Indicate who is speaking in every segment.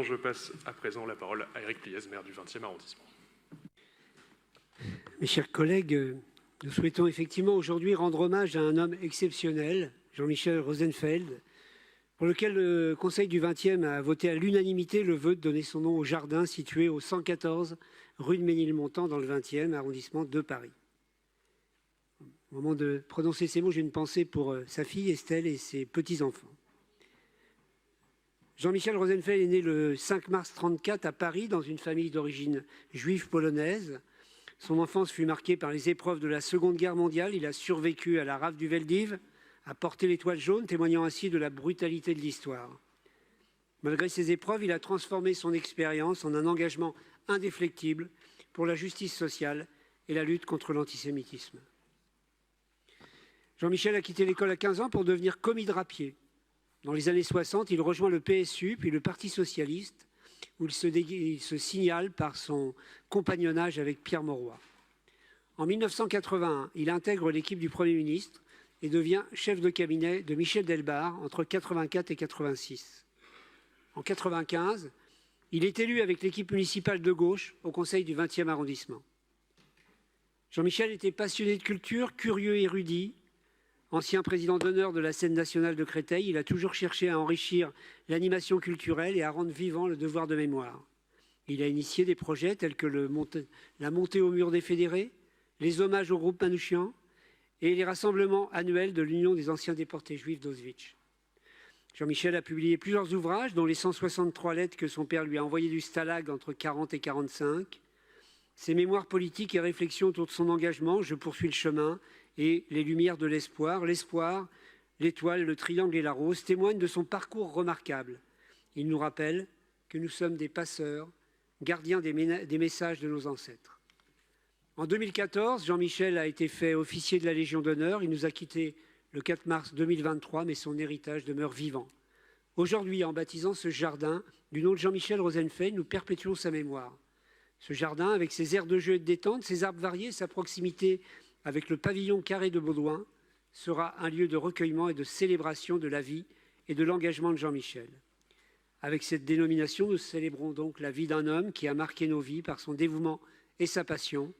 Speaker 1: Je passe à présent la parole à Éric Pliez, maire du 20e arrondissement.
Speaker 2: Mes chers collègues, nous souhaitons effectivement aujourd'hui rendre hommage à un homme exceptionnel, Jean-Michel Rosenfeld, pour lequel le Conseil du 20e a voté à l'unanimité le vœu de donner son nom au jardin situé au 114 rue de Ménilmontant dans le 20e arrondissement de Paris. Au moment de prononcer ces mots, j'ai une pensée pour sa fille Estelle et ses petits-enfants. Jean-Michel Rosenfeld est né le 5 mars 1934 à Paris dans une famille d'origine juive polonaise. Son enfance fut marquée par les épreuves de la Seconde Guerre mondiale. Il a survécu à la rafle du Veldiv, a porté l'étoile jaune, témoignant ainsi de la brutalité de l'histoire. Malgré ces épreuves, il a transformé son expérience en un engagement indéflectible pour la justice sociale et la lutte contre l'antisémitisme. Jean-Michel a quitté l'école à 15 ans pour devenir commis drapier. Dans les années 60, il rejoint le PSU, puis le Parti socialiste, où il se signale par son compagnonnage avec Pierre Mauroy. En 1981, il intègre l'équipe du Premier ministre et devient chef de cabinet de Michel Delbarre entre 1984 et 1986. En 1995, il est élu avec l'équipe municipale de gauche au Conseil du 20e arrondissement. Jean-Michel était passionné de culture, curieux et érudit. Ancien président d'honneur de la scène nationale de Créteil, il a toujours cherché à enrichir l'animation culturelle et à rendre vivant le devoir de mémoire. Il a initié des projets tels que la montée au mur des fédérés, les hommages au groupe Manouchian et les rassemblements annuels de l'Union des anciens déportés juifs d'Auschwitz. Jean-Michel a publié plusieurs ouvrages, dont les 163 lettres que son père lui a envoyées du Stalag entre 40 et 45. Ses mémoires politiques et réflexions autour de son engagement, Je poursuis le chemin, et Les Lumières de l'espoir, l'espoir, l'étoile, le triangle et la rose témoignent de son parcours remarquable. Il nous rappelle que nous sommes des passeurs, gardiens des messages de nos ancêtres. En 2014, Jean-Michel a été fait officier de la Légion d'honneur. Il nous a quittés le 4 mars 2023, mais son héritage demeure vivant. Aujourd'hui, en baptisant ce jardin du nom de Jean-Michel Rosenfeld, nous perpétuons sa mémoire. Ce jardin, avec ses aires de jeu et de détente, ses arbres variés, sa proximité avec le pavillon carré de Baudouin, sera un lieu de recueillement et de célébration de la vie et de l'engagement de Jean-Michel. Avec cette dénomination, nous célébrons donc la vie d'un homme qui a marqué nos vies par son dévouement et sa passion.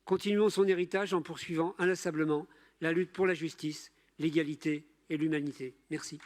Speaker 2: Continuons son héritage en poursuivant inlassablement la lutte pour la justice, l'égalité et l'humanité. Merci.